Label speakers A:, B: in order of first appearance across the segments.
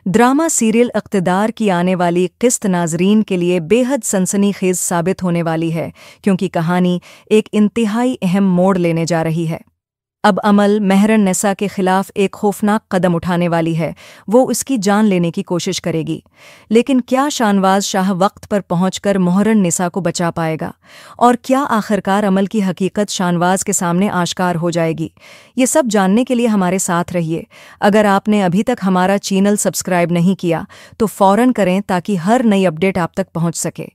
A: Drama serial इक़्तिदार की आने वाली किस्त नाज़रीन के लिए बेहद सनसनीखेज़ साबित होने वाली है, क्योंकि कहानी एक इंतहाई अहम मोड़ लेने जा रही है। अब अमल महरन-निसा के खिलाफ एक खौफनाक कदम उठाने वाली है। वो उसकी जान लेने की कोशिश करेगी। लेकिन क्या शानवाज शाह वक्त पर पहुंचकर महरन-निसा को बचा पाएगा? और क्या आखिरकार अमल की हकीकत शानवाज के सामने आश्कार हो जाएगी? ये सब जानने के लिए हमारे साथ रहिए। अगर आपने अभी तक हमारा चैनल सब्सक्राइब नहीं किया तो फौरन करें, ताकि हर नई अपडेट आप तक पहुंच सके।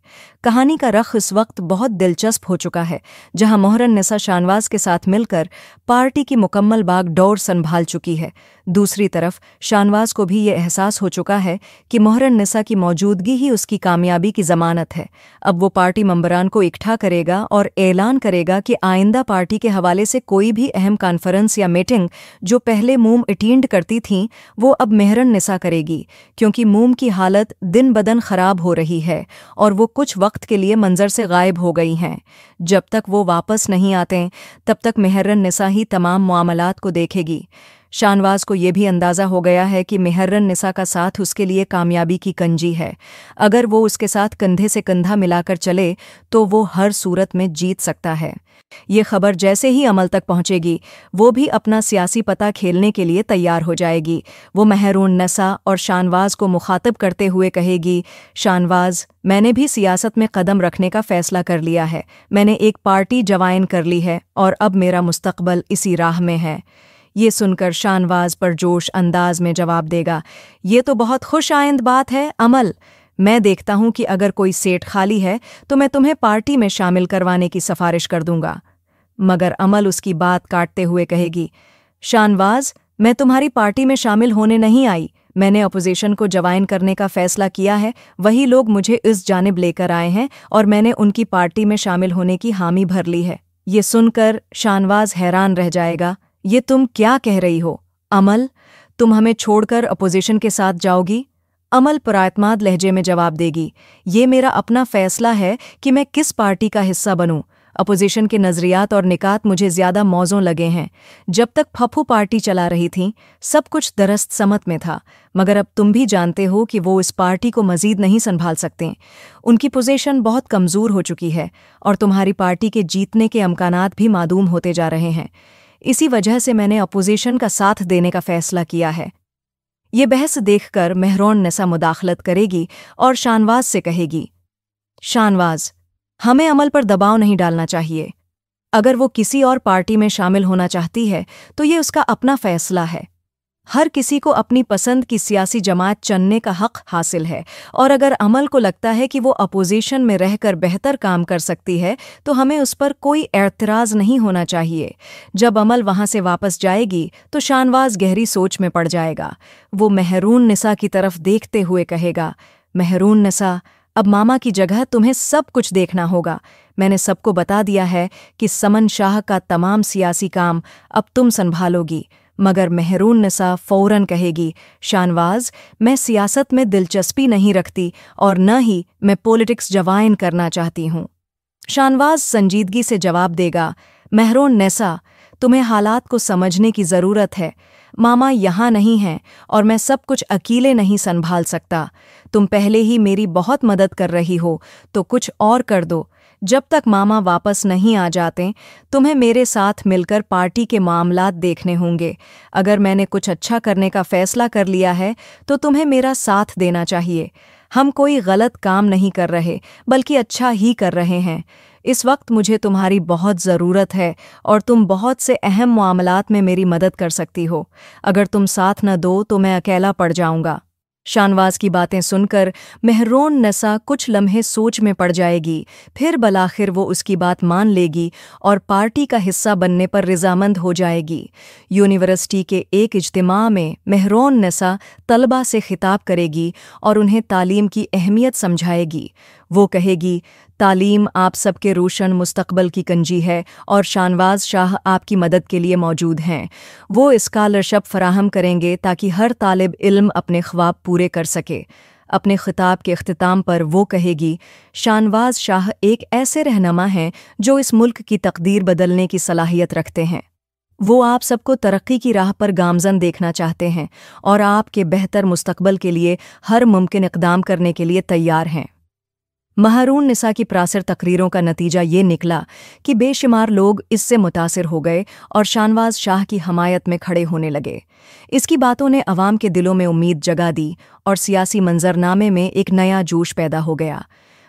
A: कहानी का रख इस वक्त बहुत दिलचस्प हो चुका है, जहां महरन-निसा शानवाज के साथ मिलकर पार्टी की मुकम्मल बागडोर संभाल चुकी है। दूसरी तरफ शानवाज को भी ये एहसास हो चुका है कि महरन-निसा की मौजूदगी ही उसकी कामयाबी की ज़मानत है। अब वो पार्टी मेंबरान को इकट्ठा करेगा और ऐलान करेगा कि आइंदा पार्टी के हवाले से कोई भी अहम कॉन्फ्रेंस या मीटिंग जो पहले मूम अटेंड करती थीं, वो अब महरन-निसा करेगी, क्योंकि मूम की हालत दिन बदन खराब हो रही है और वो कुछ वक्त के लिए मंजर से गायब हो गई हैं। जब तक वो वापस नहीं आते, तब तक महरन-निसा ही तमाम मामलात को देखेगी। शानवाज को ये भी अंदाज़ा हो गया है कि महरन-निसा का साथ उसके लिए कामयाबी की कंजी है। अगर वो उसके साथ कंधे से कंधा मिलाकर चले तो वो हर सूरत में जीत सकता है। ये खबर जैसे ही अमल तक पहुंचेगी, वो भी अपना सियासी पता खेलने के लिए तैयार हो जाएगी। वो महरन-निसा और शानवाज को मुखातब करते हुए कहेगी, शानवाज, मैंने भी सियासत में कदम रखने का फैसला कर लिया है। मैंने एक पार्टी ज्वाइन कर ली है और अब मेरा मुस्तकबल इसी राह में है। ये सुनकर शानवाज परजोश अंदाज में जवाब देगा, ये तो बहुत खुश आइंद बात है अमल। मैं देखता हूं कि अगर कोई सीट खाली है तो मैं तुम्हें पार्टी में शामिल करवाने की सिफारिश कर दूंगा। मगर अमल उसकी बात काटते हुए कहेगी, शानवाज, मैं तुम्हारी पार्टी में शामिल होने नहीं आई। मैंने अपोजिशन को ज्वाइन करने का फैसला किया है। वही लोग मुझे इस जानिब लेकर आए हैं और मैंने उनकी पार्टी में शामिल होने की हामी भर ली है। ये सुनकर शानवाज हैरान रह जाएगा। ये तुम क्या कह रही हो अमल? तुम हमें छोड़कर अपोजिशन के साथ जाओगी? अमल पुराएतमाद लहजे में जवाब देगी, ये मेरा अपना फैसला है कि मैं किस पार्टी का हिस्सा बनूं। अपोजिशन के नज़रियात और निकात मुझे ज़्यादा मौजों लगे हैं। जब तक फप्पू पार्टी चला रही थी, सब कुछ दरस्त समत में था, मगर अब तुम भी जानते हो कि वो इस पार्टी को मज़ीद नहीं संभाल सकते। उनकी पोजीशन बहुत कमज़ोर हो चुकी है और तुम्हारी पार्टी के जीतने के अमकानात भी मादूम होते जा रहे हैं। इसी वजह से मैंने अपोजिशन का साथ देने का फैसला किया है। ये बहस देखकर महरन-निसा मुदाखलत करेगी और शानवाज से कहेगी, शानवाज, हमें अमल पर दबाव नहीं डालना चाहिए। अगर वो किसी और पार्टी में शामिल होना चाहती है तो ये उसका अपना फैसला है। हर किसी को अपनी पसंद की सियासी जमात चुनने का हक हासिल है, और अगर अमल को लगता है कि वो अपोजिशन में रहकर बेहतर काम कर सकती है तो हमें उस पर कोई एतराज़ नहीं होना चाहिए। जब अमल वहाँ से वापस जाएगी तो शानवाज गहरी सोच में पड़ जाएगा। वो महरून-निसा की तरफ देखते हुए कहेगा, महरून-निसा, अब मामा की जगह तुम्हें सब कुछ देखना होगा। मैंने सबको बता दिया है कि समन शाह का तमाम सियासी काम अब तुम संभालोगी। मगर महरून-निसा फौरन कहेगी, शानवाज, मैं सियासत में दिलचस्पी नहीं रखती और न ही मैं पॉलिटिक्स ज्वाइन करना चाहती हूँ। शानवाज संजीदगी से जवाब देगा, महरून-निसा, तुम्हें हालात को समझने की ज़रूरत है। मामा यहाँ नहीं हैं और मैं सब कुछ अकेले नहीं संभाल सकता। तुम पहले ही मेरी बहुत मदद कर रही हो, तो कुछ और कर दो। जब तक मामा वापस नहीं आ जाते, तुम्हें मेरे साथ मिलकर पार्टी के मामलात देखने होंगे। अगर मैंने कुछ अच्छा करने का फैसला कर लिया है तो तुम्हें मेरा साथ देना चाहिए। हम कोई गलत काम नहीं कर रहे, बल्कि अच्छा ही कर रहे हैं। इस वक्त मुझे तुम्हारी बहुत ज़रूरत है और तुम बहुत से अहम मामलात में मेरी मदद कर सकती हो। अगर तुम साथ न दो तो मैं अकेला पड़ जाऊंगा। शानवाज की बातें सुनकर महरून-निसा कुछ लम्हे सोच में पड़ जाएगी। फिर बलाखिर वो उसकी बात मान लेगी और पार्टी का हिस्सा बनने पर रज़ामंद हो जाएगी। यूनिवर्सिटी के एक इज्तिमा में महरून-निसा तलबा से खिताब करेगी और उन्हें तालीम की अहमियत समझाएगी। वो कहेगी, तालीम आप सबके रोशन मुस्तकबल की कंजी है और शानवाज शाह आपकी मदद के लिए मौजूद हैं। वो स्कॉलरशिप फराहम करेंगे ताकि हर तालिब इल्म अपने ख्वाब पूरे कर सके। अपने खिताब के इख्तिताम पर वो कहेगी, शानवाज शाह एक ऐसे रहनुमा हैं जो इस मुल्क की तकदीर बदलने की सलाहियत रखते हैं। वो आप सबको तरक्की की राह पर गामजन देखना चाहते हैं और आपके बेहतर मुस्तकबल के लिए हर मुमकिन इक़दाम करने के लिए तैयार हैं। महरून निसा की प्रासर तकरीरों का नतीजा ये निकला कि बेशुमार लोग इससे मुतासिर हो गए और शाहनवाज शाह की हमायत में खड़े होने लगे। इसकी बातों ने अवाम के दिलों में उम्मीद जगा दी और सियासी मंजरनामे में एक नया जोश पैदा हो गया।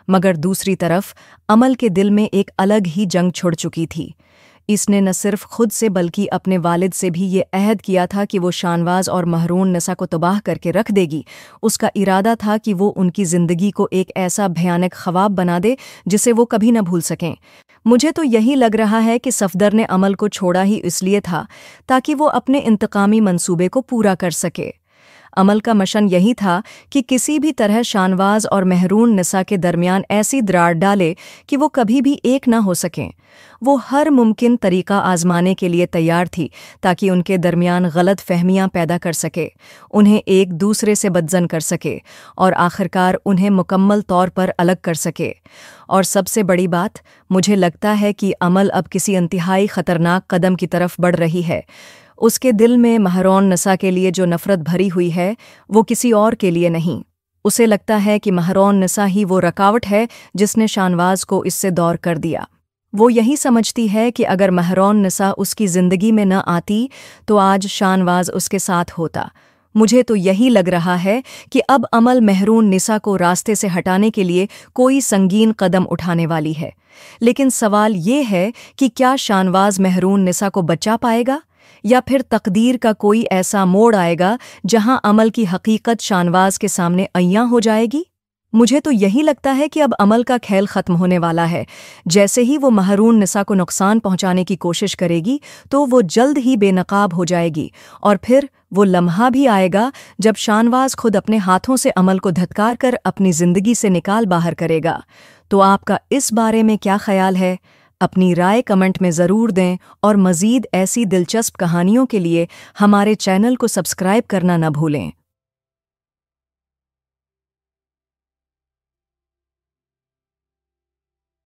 A: मगर दूसरी तरफ अमल के दिल में एक अलग ही जंग छिड़ चुकी थी। इसने न सिर्फ खुद से बल्कि अपने वालिद से भी ये अहद किया था कि वो शाहनवाज और महरून निसा को तबाह करके रख देगी। उसका इरादा था कि वो उनकी ज़िंदगी को एक ऐसा भयानक ख्वाब बना दे जिसे वो कभी न भूल सकें। मुझे तो यही लग रहा है कि सफदर ने अमल को छोड़ा ही इसलिए था ताकि वो अपने इंतकामी मंसूबे को पूरा कर सके। अमल का मिशन यही था कि किसी भी तरह शाहनवाज और महरून निसा के दरमियान ऐसी दरार डाले कि वो कभी भी एक न हो सकें। वो हर मुमकिन तरीका आजमाने के लिए तैयार थी ताकि उनके दरमियान गलत फहमियाँ पैदा कर सके, उन्हें एक दूसरे से बदजन कर सके और आखिरकार उन्हें मुकम्मल तौर पर अलग कर सके। और सबसे बड़ी बात, मुझे लगता है कि अमल अब किसी इंतहाई ख़तरनाक कदम की तरफ बढ़ रही है। उसके दिल में महरून निसा के लिए जो नफ़रत भरी हुई है वो किसी और के लिए नहीं। उसे लगता है कि महरून निसा ही वो रुकावट है जिसने शाहनवाज को इससे दूर कर दिया। वो यही समझती है कि अगर महरून निसा उसकी ज़िंदगी में न आती तो आज शाहनवाज उसके साथ होता। मुझे तो यही लग रहा है कि अब अमल महरून निसा को रास्ते से हटाने के लिए कोई संगीन कदम उठाने वाली है। लेकिन सवाल ये है कि क्या शाहनवाज महरून निसा को बचा पाएगा या फिर तकदीर का कोई ऐसा मोड़ आएगा जहां अमल की हकीकत शाहनवाज के सामने अय्यां हो जाएगी। मुझे तो यही लगता है कि अब अमल का खेल ख़त्म होने वाला है। जैसे ही वो महरून निसा को नुकसान पहुंचाने की कोशिश करेगी तो वो जल्द ही बेनकाब हो जाएगी और फिर वो लम्हा भी आएगा जब शाहनवाज खुद अपने हाथों से अमल को धत्कार कर अपनी ज़िंदगी से निकाल बाहर करेगा। तो आपका इस बारे में क्या ख्याल है? अपनी राय कमेंट में ज़रूर दें और मज़ीद ऐसी दिलचस्प कहानियों के लिए हमारे चैनल को सब्सक्राइब करना न भूलें।